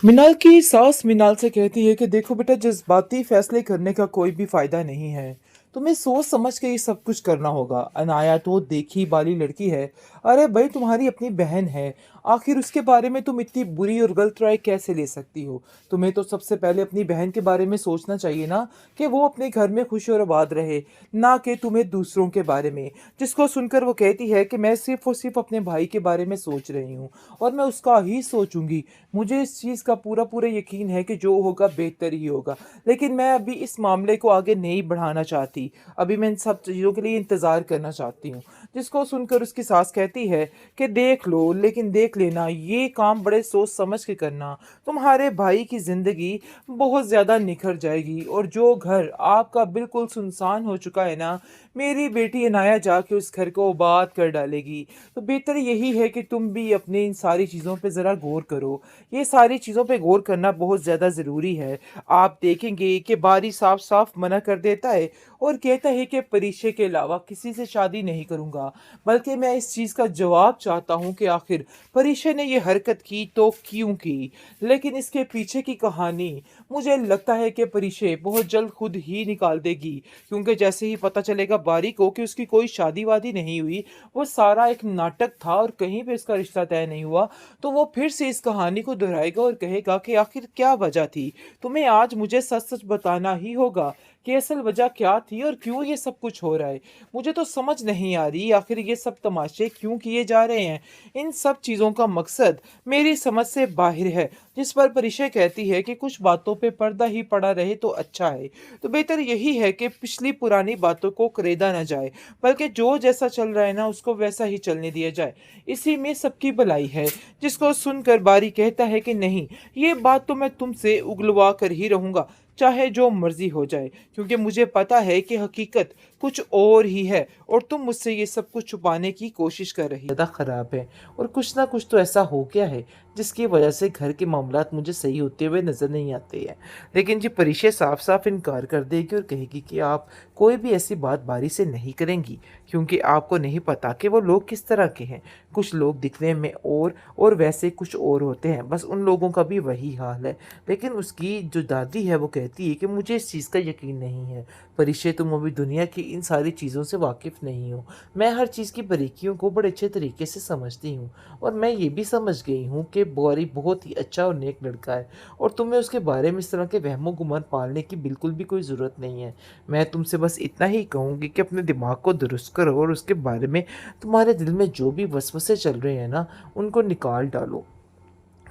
मिनाल की सास मिनाल से कहती है कि देखो बेटा, जज्बाती फैसले करने का कोई भी फायदा नहीं है। तुम्हें सोच समझ के ये सब कुछ करना होगा। अनाया तो देखी बाली लड़की है। अरे भाई, तुम्हारी अपनी बहन है। आखिर उसके बारे में तुम इतनी बुरी और गलत राय कैसे ले सकती हो? तुम्हें तो सबसे पहले अपनी बहन के बारे में सोचना चाहिए ना, कि वो अपने घर में खुश और आबाद रहे, ना कि तुम्हें दूसरों के बारे में। जिसको सुनकर वो कहती है कि मैं सिर्फ और सिर्फ अपने भाई के बारे में सोच रही हूँ, और मैं उसका ही सोचूंगी। मुझे इस चीज़ का पूरा पूरा यकीन है कि जो होगा बेहतर ही होगा। लेकिन मैं अभी इस मामले को आगे नहीं बढ़ाना चाहती। अभी मैं इन सब चीज़ों के लिए इंतज़ार करना चाहती हूँ। जिसको सुनकर उसकी सास कहती है कि देख लो, लेकिन देख लेना, ये काम बड़े सोच समझ के करना। तुम्हारे भाई की ज़िंदगी बहुत ज़्यादा निखर जाएगी, और जो घर आपका बिल्कुल सुनसान हो चुका है ना, मेरी बेटी अनाया जाके उस घर को आबाद कर डालेगी। तो बेहतर यही है कि तुम भी अपनी इन सारी चीज़ों पे ज़रा गौर करो। ये सारी चीज़ों पे गौर करना बहुत ज़्यादा ज़रूरी है। आप देखेंगे कि बारी साफ साफ मना कर देता है, और कहता है कि परिचय के अलावा किसी से शादी नहीं करूँगा। बल्कि मैं इस चीज़ का जवाब चाहता हूँ कि आखिर परिचय ने ये हरकत की तो क्यों की? लेकिन इसके पीछे की कहानी मुझे लगता है कि परिचय बहुत जल्द खुद ही निकाल देगी। क्योंकि जैसे ही पता चलेगा बारी को कि उसकी कोई शादी वादी नहीं हुई, वो सारा एक नाटक था और कहीं पे इसका रिश्ता तय नहीं हुआ, तो वो फिर से इस कहानी को दोहराएगा और कहेगा कि आखिर क्या वजह थी। तुम्हें आज मुझे सच सच बताना ही होगा कि असल वजह क्या थी और क्यों ये सब कुछ हो रहा है। मुझे तो समझ नहीं आ रही आखिर ये सब तमाशे क्यों किए जा रहे हैं। इन सब चीज़ों का मकसद मेरी समझ से बाहर है। जिस पर परिचय कहती है कि कुछ बातों पे पर्दा ही पड़ा रहे तो अच्छा है। तो बेहतर यही है कि पिछली पुरानी बातों को करेदा ना जाए, बल्कि जो जैसा चल रहा है ना, उसको वैसा ही चलने दिया जाए। इसी में सबकी भलाई है। जिसको सुनकर बारी कहता है कि नहीं, ये बात तो मैं तुमसे उगलवा कर ही रहूंगा, चाहे जो मर्जी हो जाए, क्योंकि मुझे पता है कि हकीकत कुछ और ही है, और तुम मुझसे ये सब कुछ छुपाने की कोशिश कर रही ज़्यादा खराब है। और कुछ ना कुछ तो ऐसा हो गया है जिसकी वजह से घर के मामलात मुझे सही होते हुए नजर नहीं आते हैं। लेकिन जी परिचय साफ साफ इनकार कर देगी और कहेगी कि आप कोई भी ऐसी बात बारी से नहीं करेंगी, क्योंकि आपको नहीं पता कि वो लोग किस तरह के हैं। कुछ लोग दिखने में और वैसे कुछ और होते हैं, बस उन लोगों का भी वही हाल है। लेकिन उसकी जो दादी है वो कहती है कि मुझे इस चीज़ का यकीन नहीं है। परिचय, तुम अभी दुनिया की इन सारी चीज़ों से वाकिफ़ नहीं हो। मैं हर चीज़ की बारीकियों को बड़े अच्छे तरीके से समझती हूँ, और मैं ये भी समझ गई हूँ कि बॉरी बहुत ही अच्छा और नेक लड़का है, और तुम्हें उसके बारे में इस तरह के वहमो गुमान पालने की बिल्कुल भी कोई ज़रूरत नहीं है। मैं तुमसे बस इतना ही कहूँगी कि अपने दिमाग को दुरुस्त करो, और उसके बारे में तुम्हारे दिल में जो भी वसवसे चल रहे हैं ना, उनको निकाल डालो,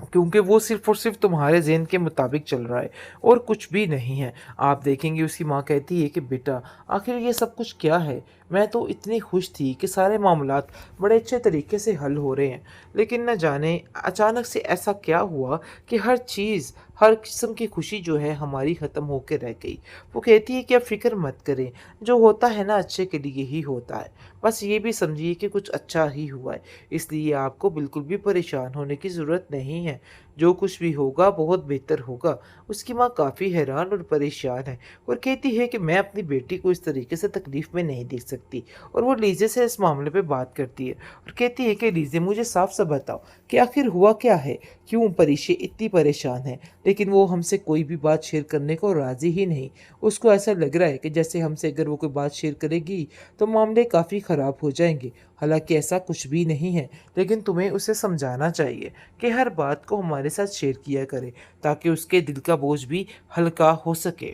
क्योंकि वो सिर्फ़ और सिर्फ़ तुम्हारे ज़हन के मुताबिक चल रहा है और कुछ भी नहीं है। आप देखेंगे उसकी माँ कहती है कि बेटा, आखिर ये सब कुछ क्या है? मैं तो इतनी खुश थी कि सारे मामलात बड़े अच्छे तरीके से हल हो रहे हैं, लेकिन न जाने अचानक से ऐसा क्या हुआ कि हर चीज़, हर किस्म की खुशी जो है हमारी ख़त्म होके रह गई। वो कहती है कि आप फ़िक्र मत करें, जो होता है ना अच्छे के लिए ही होता है। बस ये भी समझिए कि कुछ अच्छा ही हुआ है, इसलिए आपको बिल्कुल भी परेशान होने की ज़रूरत नहीं है। जो कुछ भी होगा बहुत बेहतर होगा। उसकी माँ काफ़ी हैरान और परेशान है, और कहती है कि मैं अपनी बेटी को इस तरीके से तकलीफ़ में नहीं देख सकती। और वो लीज़े से इस मामले पे बात करती है और कहती है कि लीज़े, मुझे साफ-साफ बताओ कि आखिर हुआ क्या है? क्यों परिशे इतनी परेशान है? लेकिन वो हमसे कोई भी बात शेयर करने को राज़ी ही नहीं। उसको ऐसा लग रहा है कि जैसे हमसे अगर वो कोई बात शेयर करेगी तो मामले काफ़ी ख़राब हो जाएँगे। हालाँकि ऐसा कुछ भी नहीं है, लेकिन तुम्हें उसे समझाना चाहिए कि हर बात को हमारे साथ शेयर किया करे, ताकि उसके दिल का बोझ भी हल्का हो सके।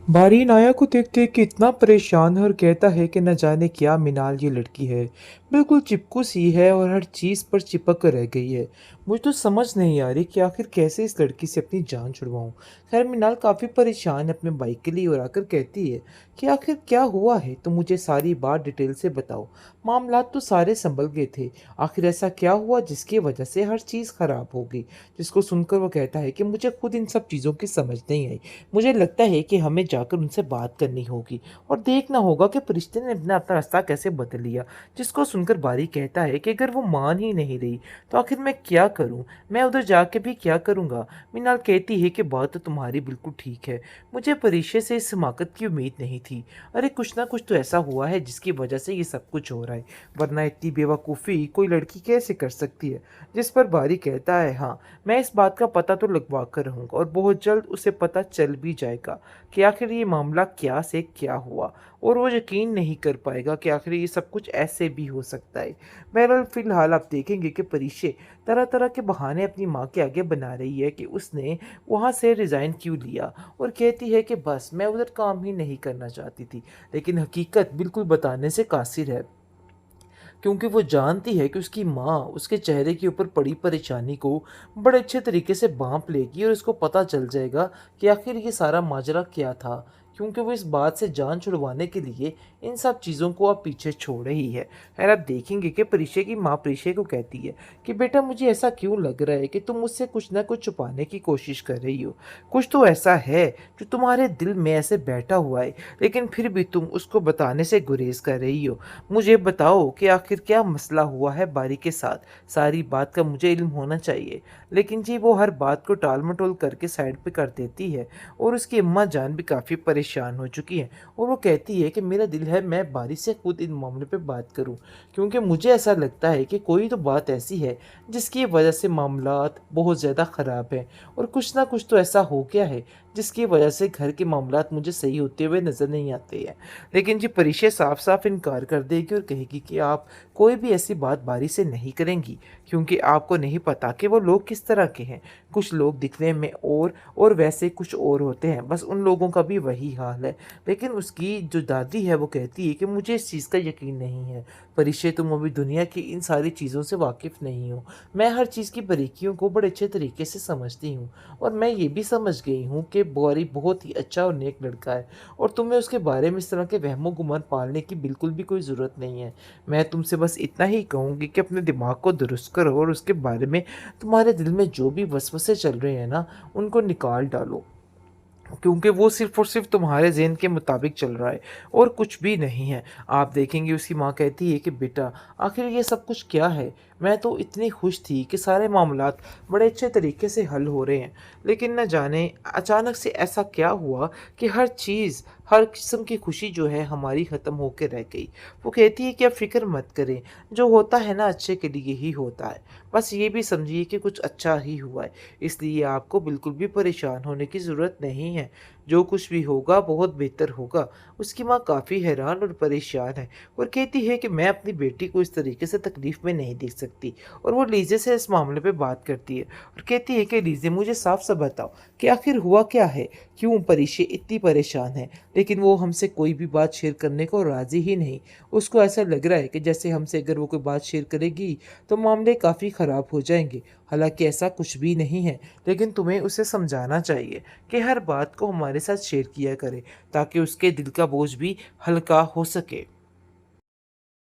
बारी नाया को देखते कि इतना परेशान है, और कहता है कि न जाने क्या मिनाल ये लड़की है। बिल्कुल चिपकू सी है और हर चीज़ पर चिपक कर रह गई है। मुझे तो समझ नहीं आ रही कि आखिर कैसे इस लड़की से अपनी जान छुड़वाऊं। खैर, मिनाल काफ़ी परेशान है अपने बाइक के लिए, और आकर कहती है कि आखिर क्या हुआ है, तो मुझे सारी बात डिटेल से बताओ। मामलात तो सारे संभल गए थे, आखिर ऐसा क्या हुआ जिसकी वजह से हर चीज़ ख़राब हो गई? जिसको सुनकर वो कहता है कि मुझे खुद इन सब चीज़ों की समझ नहीं आई। मुझे लगता है कि हमें जाकर उनसे बात करनी होगी, और देखना होगा कि फरिश्ते ने अपना अपना रास्ता कैसे बदल लिया। जिसको सुनकर बारी कहता है कि अगर वो मान ही नहीं रही, तो आखिर मैं क्या करूँ? मैं उधर जाके भी क्या करूँगा? मीनाल कहती है कि बात तो तुम्हारी बिल्कुल ठीक है। मुझे परिचय से इस हिमाकत की उम्मीद नहीं थी। अरे कुछ ना कुछ तो ऐसा हुआ है जिसकी वजह से ये सब कुछ हो रहा है, वरना इतनी बेवकूफ़ी कोई लड़की कैसे कर सकती है? जिस पर बारी कहता है, हाँ, मैं इस बात का पता तो लगवा कर रहूँगा और बहुत जल्द उसे पता चल भी जाएगा कि आखिर ये मामला क्या से क्या हुआ, और वो यकीन नहीं कर पाएगा कि आखिर ये सब कुछ ऐसे भी हो सकता है। बहरहाल फ़िलहाल आप देखेंगे कि परिचय तरह-तरह के बहाने अपनी माँ के आगे बना रही है कि उसने वहाँ से रिज़ाइन क्यों लिया, और कहती है कि बस मैं उधर काम ही नहीं करना चाहती थी। लेकिन हकीकत बिल्कुल बताने से कासिर है, क्योंकि वो जानती है कि उसकी माँ उसके चेहरे के ऊपर पड़ी परेशानी को बड़े अच्छे तरीके से भांप लेगी और उसको पता चल जाएगा कि आखिर ये सारा माजरा क्या था, क्योंकि वो इस बात से जान छुड़वाने के लिए इन सब चीज़ों को अब पीछे छोड़ रही है। और आप देखेंगे कि परिचय की माँ परिचय को कहती है कि बेटा मुझे ऐसा क्यों लग रहा है कि तुम मुझसे कुछ ना कुछ छुपाने की कोशिश कर रही हो। कुछ तो ऐसा है जो तुम्हारे दिल में ऐसे बैठा हुआ है, लेकिन फिर भी तुम उसको बताने से गुरेज कर रही हो। मुझे बताओ कि आखिर क्या मसला हुआ है बारी के साथ? सारी बात का मुझे इल्म होना चाहिए। लेकिन जी वो हर बात को टाल-मटोल करके साइड पे कर देती है, और उसकी अम्मा जान भी काफ़ी परेशान हो चुकी हैं, और वो कहती है कि मेरा दिल है मैं बारी से खुद इन मामले पे बात करूं, क्योंकि मुझे ऐसा लगता है कि कोई तो बात ऐसी है जिसकी वजह से मामलात बहुत ज़्यादा ख़राब हैं, और कुछ ना कुछ तो ऐसा हो गया है जिसकी वजह से घर के मामलात मुझे सही होते हुए नज़र नहीं आते हैं। लेकिन जी परिचय साफ-साफ इनकार कर देगी और कहेगी कि आप कोई भी ऐसी बात बारी से नहीं करेंगी, क्योंकि आपको नहीं पता कि वो लोग किस तरह के हैं। कुछ लोग दिखने में और वैसे कुछ और होते हैं, बस उन लोगों का भी वही हाल है। लेकिन उसकी जो दादी है वो कहती है कि मुझे इस चीज़ का यकीन नहीं है। परिचय तुम अभी दुनिया की इन सारी चीज़ों से वाकिफ़ नहीं हो। मैं हर चीज़ की बारीकियों को बड़े अच्छे तरीके से समझती हूँ, और मैं ये भी समझ गई हूँ कि गौरी बहुत ही अच्छा और नेक लड़का है, और तुम्हें उसके बारे में इस तरह के वहमो-गुमान पालने की बिल्कुल भी कोई ज़रूरत नहीं है। मैं तुमसे बस इतना ही कहूँगी कि अपने दिमाग को दुरुस्त करो और उसके बारे में तुम्हारे दिल में जो भी वसवसे चल रहे हैं ना, उनको निकाल डालो। क्योंकि वो सिर्फ़ और सिर्फ़ तुम्हारे ज़हन के मुताबिक चल रहा है और कुछ भी नहीं है। आप देखेंगे उसकी माँ कहती है कि बेटा आखिर ये सब कुछ क्या है? मैं तो इतनी खुश थी कि सारे मामलात बड़े अच्छे तरीके से हल हो रहे हैं। लेकिन न जाने अचानक से ऐसा क्या हुआ कि हर चीज़, हर किस्म की खुशी जो है हमारी ख़त्म होके रह गई। वो कहती है कि आप फ़िक्र मत करें, जो होता है ना अच्छे के लिए ही होता है। बस ये भी समझिए कि कुछ अच्छा ही हुआ है, इसलिए आपको बिल्कुल भी परेशान होने की ज़रूरत नहीं है। जो कुछ भी होगा बहुत बेहतर होगा। उसकी माँ काफ़ी हैरान और परेशान है, और कहती है कि मैं अपनी बेटी को इस तरीके से तकलीफ़ में नहीं देख सकती, और वो लीज़े से इस मामले पे बात करती है और कहती है कि लीज़े मुझे साफ-साफ बताओ कि आखिर हुआ क्या है? क्यों परिशे इतनी परेशान है? लेकिन वो हमसे कोई भी बात शेयर करने को राज़ी ही नहीं। उसको ऐसा लग रहा है कि जैसे हमसे अगर वो कोई बात शेयर करेगी तो मामले काफ़ी ख़राब हो जाएँगे। हालाँकि ऐसा कुछ भी नहीं है, लेकिन तुम्हें उसे समझाना चाहिए कि हर बात को हमारे साथ शेयर किया करे, ताकि उसके दिल का बोझ भी हल्का हो सके।